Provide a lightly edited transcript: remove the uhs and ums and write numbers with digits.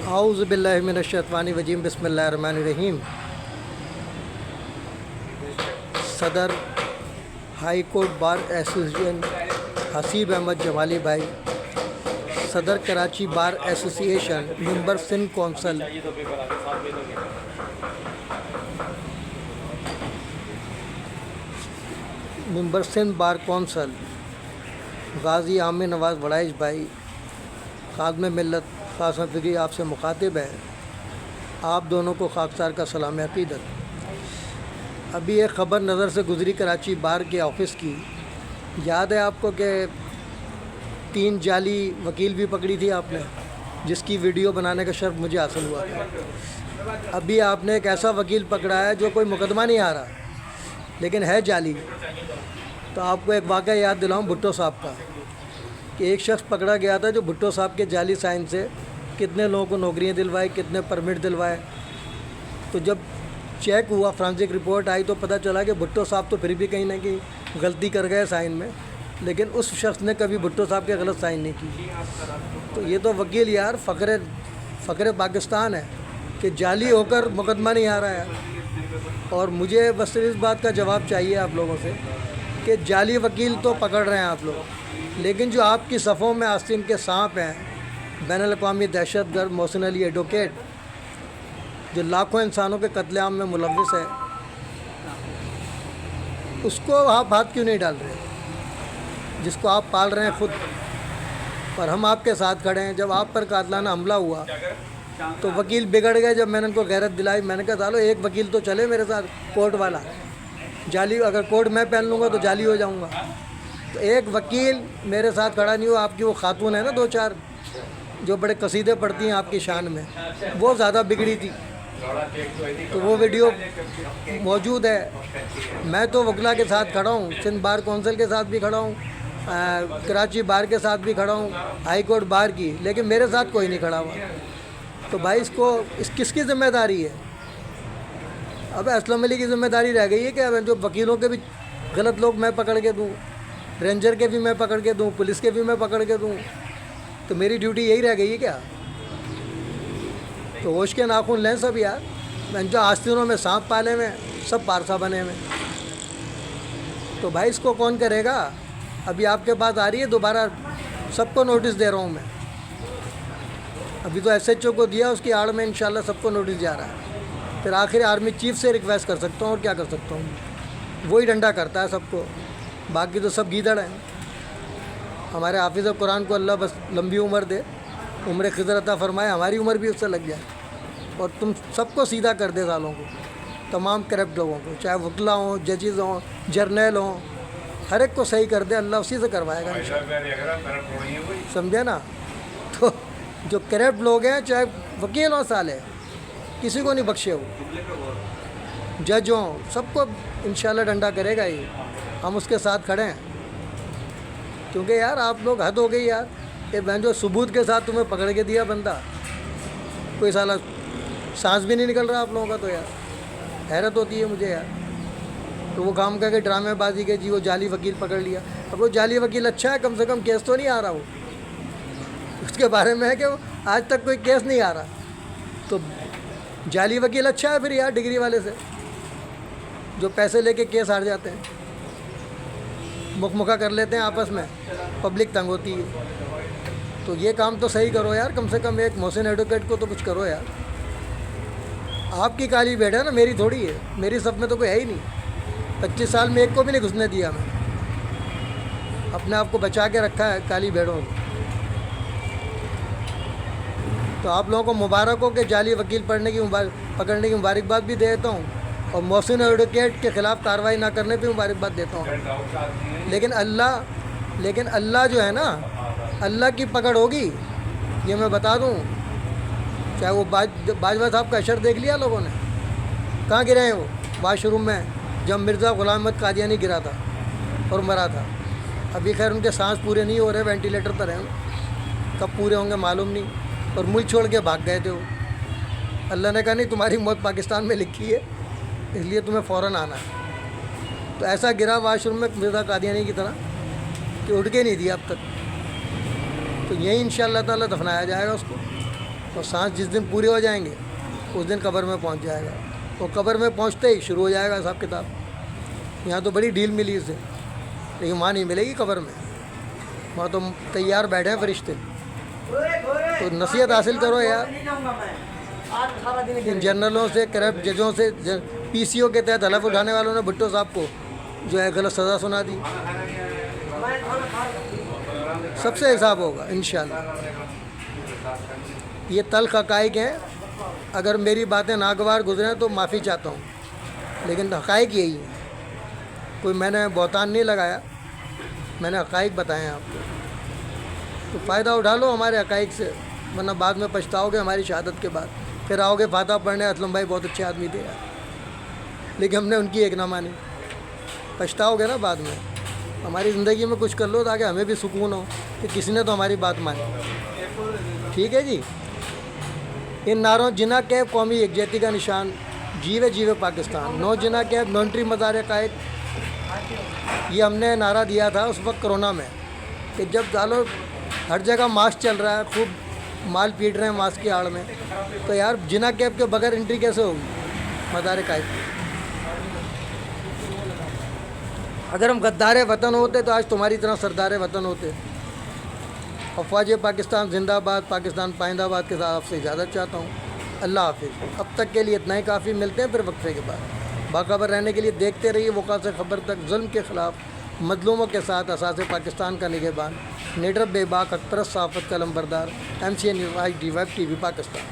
औज़ु बिल्लाहि मिनश्शैतानिर्रजीम बिस्मिल्लाहिर्रहमानिर्रहीम। सदर high court bar association Haseeb Ahmed Jamali भाई, सदर Karachi bar association, member Sindh council, member Sindh bar council, Ghazi Aamir Nawaz Waraich भाई, खादम मिल्लत क़ासिम फ़िक़ी आपसे मुखातिब है। आप दोनों को खाकसार का सलाम अक़ीदत। अभी एक ख़बर नज़र से गुज़री कराची बार के ऑफ़िस की। याद है आपको कि 3 जाली वकील भी पकड़ी थी आपने, जिसकी वीडियो बनाने का शर्फ मुझे हासिल हुआ था। अभी आपने एक ऐसा वकील पकड़ा है जो कोई मुकदमा नहीं आ रहा, लेकिन है जाली। तो आपको एक वाक़या याद दिलाऊं भुट्टो साहब का, कि एक शख्स पकड़ा गया था जो भुट्टो साहब के जाली साइन से कितने लोगों को नौकरियां दिलवाई, कितने परमिट दिलवाए। तो जब चेक हुआ, फ्रांसिक रिपोर्ट आई, तो पता चला कि भुट्टो साहब तो फिर भी कहीं ना कहीं गलती कर गए साइन में, लेकिन उस शख्स ने कभी भुट्टो साहब के गलत साइन नहीं की। तो ये तो वकील यार फ़ख्र पाकिस्तान है कि जाली होकर मुकदमा नहीं आ रहा है। और मुझे बस इस बात का जवाब चाहिए आप लोगों से कि जाली वकील तो पकड़ रहे हैं आप लोग, लेकिन जो आपकी सफ़ों में आस्तीन के सांप हैं, बैनुल-अक़वामी दहशतगर्द मोहसिन अली एडवोकेट, जो लाखों इंसानों के कत्लेआम में मुलव्विस है, उसको आप हाथ क्यों नहीं डाल रहे, जिसको आप पाल रहे हैं खुद। और हम आपके साथ खड़े हैं। जब आप पर कातलाना हमला हुआ तो वकील बिगड़ गए। जब मैंने उनको गैरत दिलाई, मैंने कहा सालो एक वकील तो चले मेरे साथ, कोर्ट वाला। जाली अगर कोर्ट मैं पहन लूँगा तो जाली हो जाऊँगा। तो एक वकील मेरे साथ खड़ा नहीं हुआ। आपकी वो खातून है ना 2-4 जो बड़े कसीदे पढ़ती हैं आपकी शान में, वो ज़्यादा बिगड़ी थी। तो वो वीडियो मौजूद है। मैं तो वकला के साथ खड़ा हूँ, सिंध बार कौंसिल के साथ भी खड़ा हूँ, कराची बार के साथ भी खड़ा हूँ, हाई कोर्ट बार की, लेकिन मेरे साथ कोई नहीं खड़ा हुआ। तो भाई किसकी ज़िम्मेदारी है? अब असलम अली की ज़िम्मेदारी रह गई है कि अब जो वकीलों के भी गलत लोग मैं पकड़ के दूँ, रेंजर के भी मैं पकड़ के दूँ, पुलिस के भी मैं पकड़ के दूँ, तो मेरी ड्यूटी यही रह गई है क्या? तो होश के नाखून लें सब यार। मैं जो आस्तीनों में सांप पाले में सब पारसा बने में, तो भाई इसको कौन करेगा? अभी आपके पास आ रही है दोबारा, सबको नोटिस दे रहा हूँ मैं। अभी तो SHO को दिया, उसकी आड़ में इंशाल्लाह सबको नोटिस जा रहा है। फिर आखिर आर्मी चीफ से रिक्वेस्ट कर सकता हूँ, और क्या कर सकता हूँ? वही डंडा करता है सबको, बाकी तो सब गीदड़ हैं। हमारे हाफिज़ कुरान को अल्लाह बस लंबी उम्र दे, उम्र खिज़र अता फरमाए, हमारी उम्र भी उससे लग जाए, और तुम सबको सीधा कर दे सालों को, तमाम करप्ट लोगों को, चाहे वकला हों, जजेज़ हों, जर्नल हों, हर एक को सही कर दे। अल्लाह उसी से करवाएगा, समझे ना? तो जो करप्ट लोग हैं, चाहे वकील हों, साले, किसी को नहीं बख्शे हो, जज हों, सबको इंशाल्लाह डंडा करेगा ही। हम उसके साथ खड़े हैं, क्योंकि यार आप लोग हद हो गई यार। ये बहन जो सबूत के साथ तुम्हें पकड़ के दिया बंदा, कोई साला सांस भी नहीं निकल रहा आप लोगों का, तो यार हैरत होती है मुझे यार। तो वो काम करके ड्रामेबाजी के जी वो जाली वकील पकड़ लिया। अब वो जाली वकील अच्छा है, कम से कम केस तो नहीं आ रहा वो, उसके बारे में है कि वो आज तक कोई केस नहीं आ रहा। तो जाली वकील अच्छा है फिर यार, डिग्री वाले से, जो पैसे लेके केस हार जाते हैं, मुखमुखा कर लेते हैं आपस में, पब्लिक तंग होती है। तो ये काम तो सही करो यार, कम से कम एक मोहसिन एडवोकेट को तो कुछ करो यार। आपकी काली भेड़ है ना, मेरी थोड़ी है। मेरी सब में तो कोई है ही नहीं। 25 साल में एक को भी नहीं घुसने दिया मैं, अपने आप को बचा के रखा है काली भेड़ों को। तो आप लोगों को मुबारक हो कि जाली वकील पकड़ने की मुबारकबाद भी देता हूँ, और मोहसिन एडवोकेट के ख़िलाफ़ कार्रवाई ना करने पर मुबारकबाद देता हूँ। लेकिन अल्लाह जो है ना, अल्लाह की पकड़ होगी, ये मैं बता दूँ। चाहे वो बाजवा साहब का अशर देख लिया लोगों ने, कहाँ गिरे हैं वो? वाशरूम में, जब मिर्ज़ा ग़ुलाम अहमद कादियानी गिरा था और मरा था। अभी खैर उनके सांस पूरे नहीं हो रहे, वेंटिलेटर पर हैं, कब पूरे होंगे मालूम नहीं। और मुल्क छोड़ के भाग गए थे वो। अल्लाह ने कहा नहीं, तुम्हारी मौत पाकिस्तान में लिखी है, इसलिए तुम्हें फ़ौरन आना है। तो ऐसा गिरा वाशरूम में मिर्ज़ा कादियानी की तरह कि उठ के नहीं दिया अब तक। तो यही इंशाअल्लाह ताला दफनाया जाएगा उसको। और सांस जिस दिन पूरे हो जाएंगे उस दिन कब्र में पहुंच जाएगा। और कब्र में पहुंचते ही शुरू हो जाएगा हिसाब किताब। यहाँ तो बड़ी डील मिली इसे, लेकिन वहाँ नहीं मिलेगी कब्र में। वहाँ तो तैयार बैठे हैं फरिश्ते। तो नसीहत हासिल करो यार इन जनरलों से, करप्ट जजों से। पीसीओ के तहत हलफ उठाने वालों ने भुट्टो साहब को जो है गलत सज़ा सुना दी। सबसे हिसाब होगा इंशाअल्लाह। ये तल्ख हक़ाइक़ हैं। अगर मेरी बातें नागवार गुजरें तो माफ़ी चाहता हूँ, लेकिन हक़ाइक़ यही है। कोई मैंने बहतान नहीं लगाया, मैंने हक़ाइक़ बताए हैं आपको। तो फ़ायदा उठा लो हमारे हक़ाइक़ से, वरना बाद में पछताओगे हमारी शहादत के बाद। फिर आओगे फातह पढ़ने, असलम भाई बहुत अच्छे आदमी थे यार, लेकिन हमने उनकी एक ना मानी। पछताओगे ना बाद में। हमारी ज़िंदगी में कुछ कर लो ताकि हमें भी सुकून हो कि किसी ने तो हमारी बात मानी। ठीक है जी। इन नारों जिना कैब कौमी यकजहती का निशान, जीवे जीवे पाकिस्तान, नो जिना कैब नो एंट्री मज़ार कायद। ये हमने नारा दिया था उस वक्त कोरोना में कि जब डालो हर जगह मास्क चल रहा है, खूब माल पीट रहे हैं मास्क की आड़ में, तो यार जिना कैब के बगैर एंट्री कैसे होगी मज़ार कायद। अगर हम गद्दार वतन होते तो आज तुम्हारी तरह सरदार वतन होते। अफवाज पाकिस्तान जिंदाबाद, पाकिस्तान पाइंदाबाद के साथ आपसे इजाज़त चाहता हूँ। अल्लाह हाफिज़। अब तक के लिए इतना ही काफ़ी। मिलते हैं फिर वक्फे के बाद। बाखबर रहने के लिए देखते रहिए वक़ा से ख़बर तक। जुल्म के ख़िलाफ़ मज़लूमों के साथ असासे पाकिस्तान का निगहबान, निडर बेबाक अख्तर सहाफ़त का लंबरदार, MCN न्यूज़, ITV पाकिस्तान।